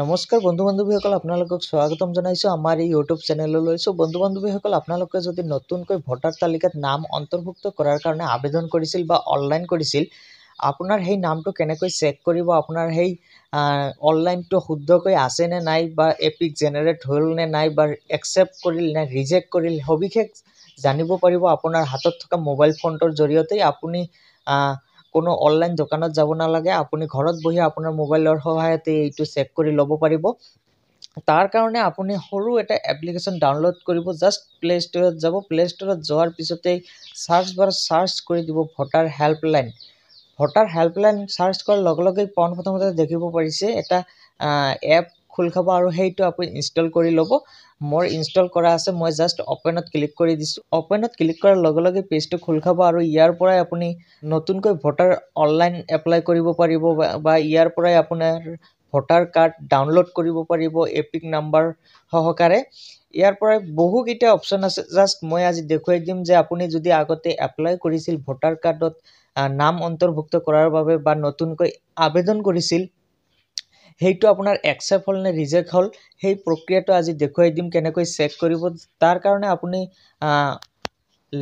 নমস্কাৰ বন্ধু বান্ধৱীসকল, আপোনালোকক স্বাগতম জনাইছোঁ আমাৰ এই ইউটিউব চেনেললৈ। বন্ধু বান্ধৱীসকল, আপোনালোকে যদি নতুনকৈ ভোটাৰ তালিকাত নাম অন্তৰ্ভুক্ত কৰাৰ কাৰণে আবেদন কৰিছিল বা অনলাইন কৰিছিল, আপোনাৰ সেই নামটো কেনেকৈ চেক কৰিব, আপোনাৰ সেই অনলাইনটো শুদ্ধকৈ আছে নে নাই, বা এপিক জেনেৰেট হ'ল নে নাই, বা একচেপ্ট কৰিল নে ৰিজেক্ট কৰিল, সবিশেষ জানিব পাৰিব আপোনাৰ হাতত থকা মোবাইল ফোনটোৰ জৰিয়তে। আপুনি কোনো অনলাইন দোকানত যাব নালাগে, আপুনি ঘৰত বহি আপোনাৰ মোবাইলৰ সহায়তে এইটো চেক কৰি ল'ব পাৰিব। তাৰ কাৰণে আপুনি সৰু এটা এপ্লিকেশ্যন ডাউনলোড কৰিব। জাষ্ট প্লে ষ্ট'ৰত যাব, প্লে ষ্ট'ৰত যোৱাৰ পিছতেই চাৰ্চ বাৰ চাৰ্চ কৰি দিব voter helpline. Voter helpline search কৰাৰ লগে লগে পোনপ্ৰথমতে দেখিব পাৰিছে এটা এপ খোল খাব, আৰু সেইটো আপুনি ইনষ্টল কৰি ল'ব। মোৰ ইনষ্টল কৰা আছে, মই জাষ্ট অপেনত ক্লিক কৰি দিছোঁ। অপেনত ক্লিক কৰাৰ লগে লগে পেজটো খোল খাব, আৰু ইয়াৰ পৰাই আপুনি নতুনকৈ ভোটাৰ অনলাইন এপ্লাই কৰিব পাৰিব, বা ইয়াৰ পৰাই আপোনাৰ ভোটাৰ কাৰ্ড ডাউনলোড কৰিব পাৰিব এপিক নাম্বাৰ সহকাৰে। ইয়াৰ পৰাই বহুকেইটা অপশ্যন আছে। জাষ্ট মই আজি দেখুৱাই দিম যে আপুনি যদি আগতে এপ্লাই কৰিছিল ভোটাৰ কাৰ্ডত নাম অন্তৰ্ভুক্ত কৰাৰ বাবে, বা নতুনকৈ আবেদন কৰিছিল, সেইটো আপোনাৰ একচেপ্ট হ'ল নে ৰিজেক্ট হ'ল, সেই প্ৰক্ৰিয়াটো আজি দেখুৱাই দিম কেনেকৈ চেক কৰিব। তাৰ কাৰণে আপুনি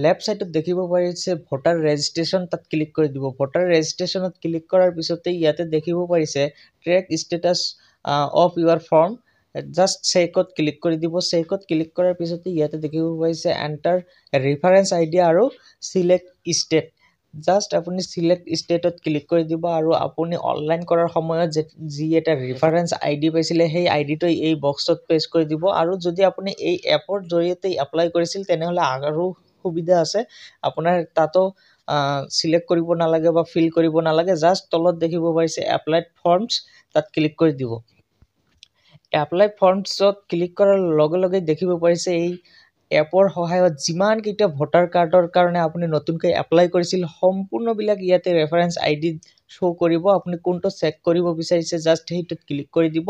লেফ্ট ছাইডত দেখিব পাৰিছে ভোটাৰ ৰেজিষ্ট্ৰেশ্যন, তাত ক্লিক কৰি দিব। ভোটাৰ ৰেজিষ্ট্ৰেশ্যনত ক্লিক কৰাৰ পিছতেই ইয়াতে দেখিব পাৰিছে track status of your form. Just চেকত ক্লিক কৰি দিব। চেকত ক্লিক কৰাৰ পিছতে ইয়াতে দেখিব পাৰিছে এণ্টাৰ ৰেফাৰেঞ্চ আইডি আৰু চিলেক্ট ষ্টেট। জাষ্ট আপুনি চিলেক্ট ষ্টেটত ক্লিক কৰি দিব, আৰু আপুনি অনলাইন কৰাৰ সময়ত যি এটা ৰেফাৰেঞ্চ আইডি পাইছিলে, সেই আইডিটো এই বক্সত পেষ্ট কৰি দিব। আৰু যদি আপুনি এই এপৰ জৰিয়তে এপ্লাই কৰিছিল, তেনেহ'লে আৰু সুবিধা আছে, আপোনাৰ তাতো চিলেক্ট কৰিব নালাগে বা ফিল কৰিব নালাগে। জাষ্ট তলত দেখিব পাৰিছে এপ্লাইড ফৰ্মছ, তাত ক্লিক কৰি দিব। এপ্লাই ফৰ্মছত ক্লিক কৰাৰ লগে লগে দেখিব পাৰিছে এই এপৰ সহায়ত যিমানকেইটা ভোটাৰ কাৰ্ডৰ কাৰণে আপুনি নতুনকৈ এপ্লাই কৰিছিল, সম্পূৰ্ণবিলাক ইয়াতে ৰেফাৰেঞ্চ আইডি শ্ব' কৰিব। আপুনি কোনটো চেক কৰিব বিচাৰিছে, জাষ্ট সেইটোত ক্লিক কৰি দিব।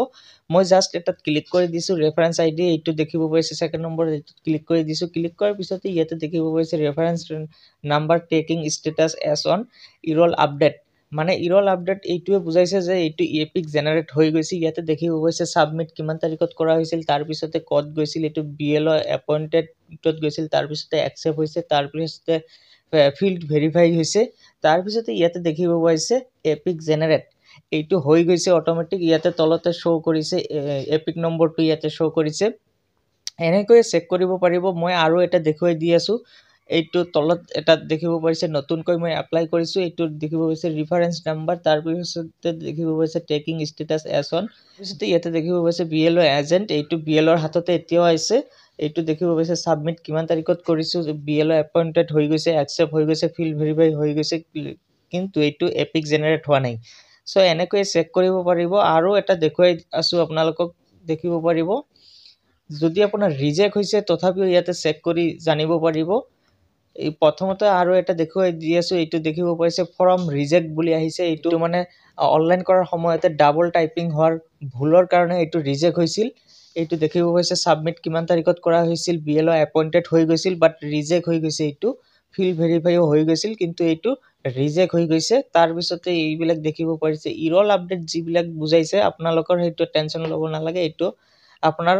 মই জাষ্ট এটাত ক্লিক কৰি দিছোঁ, ৰেফাৰেঞ্চ আইডি এইটো দেখিব পাৰিছে, ছেকেণ্ড নম্বৰ এইটোত ক্লিক কৰি দিছোঁ। ক্লিক কৰাৰ পিছতে ইয়াতে দেখিব পাৰিছে reference number taking status as on enrol update. মানে ইৰল আপডেট এইটোৱে বুজাইছে যে এইটো এপিক জেনেৰেট হৈ গৈছে। ইয়াতে দেখিব গৈছে ছাবমিট কিমান তাৰিখত কৰা হৈছিল, তাৰপিছতে ক'ত গৈছিল, এইটো BLO এপইণ্টেডত গৈছিল, তাৰপিছতে একচেপ্ট হৈছে, তাৰপিছতে ফিল্ড ভেৰিফাই হৈছে, তাৰপিছতে ইয়াতে দেখিব পাইছে এপিক জেনেৰেট, এইটো হৈ গৈছে অট'মেটিক। ইয়াতে তলতে শ্ব' কৰিছে এপিক নম্বৰটো, ইয়াতে শ্ব' কৰিছে। এনেকৈয়ে চেক কৰিব পাৰিব। মই আৰু এটা দেখুৱাই দি আছোঁ। এইটো তলত এটা দেখিব পাৰিছে নতুনকৈ মই এপ্লাই কৰিছোঁ, এইটো দেখিব পাৰিছে ৰিফাৰেঞ্চ নাম্বাৰ, তাৰপিছতে দেখিব পাৰিছে টেকিং ষ্টেটাছ এছ অন, তাৰপিছতে ইয়াতে দেখিব পাৰিছে BLO এজেণ্ট, এইটো BLOৰ হাততে এতিয়াও আছে। এইটো দেখিব পাৰিছে ছাবমিট কিমান তাৰিখত কৰিছোঁ, BLO এপইণ্টেড হৈ গৈছে, একচেপ্ট হৈ গৈছে, ফিল্ড ভেৰিফাই হৈ গৈছে, কিন্তু এইটো এপিক জেনেৰেট হোৱা নাই। চ' এনেকৈয়ে চেক কৰিব পাৰিব। আৰু এটা দেখুৱাই আছোঁ আপোনালোকক, দেখিব পাৰিব যদি আপোনাৰ ৰিজেক্ট হৈছে, তথাপিও ইয়াতে চেক কৰি জানিব পাৰিব। এই প্ৰথমতে আৰু এটা দেখুৱাই দি আছোঁ, এইটো দেখিব পাৰিছে ফৰ্ম ৰিজেক্ট বুলি আহিছে। এইটো মানে অনলাইন কৰাৰ সময়তে ডাবল টাইপিং হোৱাৰ ভুলৰ কাৰণে এইটো ৰিজেক্ট হৈছিল। এইটো দেখিব পাৰিছে ছাবমিট কিমান তাৰিখত কৰা হৈছিল, BLO এপইণ্টেড হৈ গৈছিল, বাট ৰিজেক্ট হৈ গৈছে। এইটো ফিল্ড ভেৰিফাইও হৈ গৈছিল, কিন্তু এইটো ৰিজেক্ট হৈ গৈছে। তাৰপিছতে এইবিলাক দেখিব পাৰিছে ইৰল আপডেট, যিবিলাক বুজাইছে আপোনালোকৰ সেইটো টেনশ্যন ল'ব নালাগে, এইটো আপোনাৰ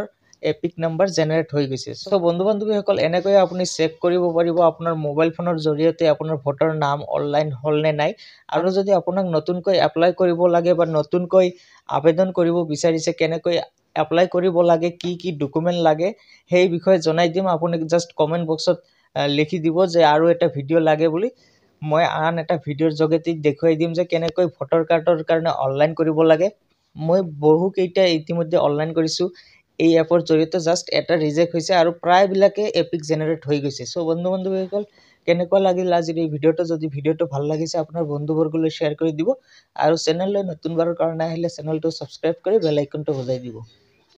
এপিক নাম্বাৰ জেনেৰেট হৈ গৈছে। চ' বন্ধু বান্ধৱীসকল, এনেকৈয়ে আপুনি চেক কৰিব পাৰিব আপোনাৰ মোবাইল ফোনৰ জৰিয়তে আপোনাৰ ভোটাৰ নাম অনলাইন হ'ল নে নাই। আৰু যদি আপোনাক নতুনকৈ এপ্লাই কৰিব লাগে বা নতুনকৈ আবেদন কৰিব বিচাৰিছে, কেনেকৈ এপ্লাই কৰিব লাগে, কি কি ডকুমেণ্ট লাগে, সেই বিষয়ে জনাই দিম। আপুনি জাষ্ট কমেণ্ট বক্সত লিখি দিব যে আৰু এটা ভিডিঅ' লাগে বুলি। মই আন এটা ভিডিঅ'ৰ যোগেদি দেখুৱাই দিম যে কেনেকৈ ভোটাৰ কাৰ্ডৰ কাৰণে অনলাইন কৰিব লাগে। মই বহুকেইটা ইতিমধ্যে অনলাইন কৰিছোঁ এই এপৰ জৰিয়তে, জাষ্ট এটা ৰিজেক্ট হৈছে, আৰু প্ৰায়বিলাকে এপিক জেনেৰেট হৈ গৈছে। চ' বন্ধু বান্ধৱীসকল, কেনেকুৱা লাগিল আজিৰ এই ভিডিঅ'টো? যদি ভিডিঅ'টো ভাল লাগিছে, আপোনাৰ বন্ধুবৰ্গলৈ শ্বেয়াৰ কৰি দিব, আৰু চেনেললৈ নতুনবাৰৰ কাৰণে আহিলে চেনেলটো ছাবস্ক্ৰাইব কৰি বেল আইকনটো বজাই দিব।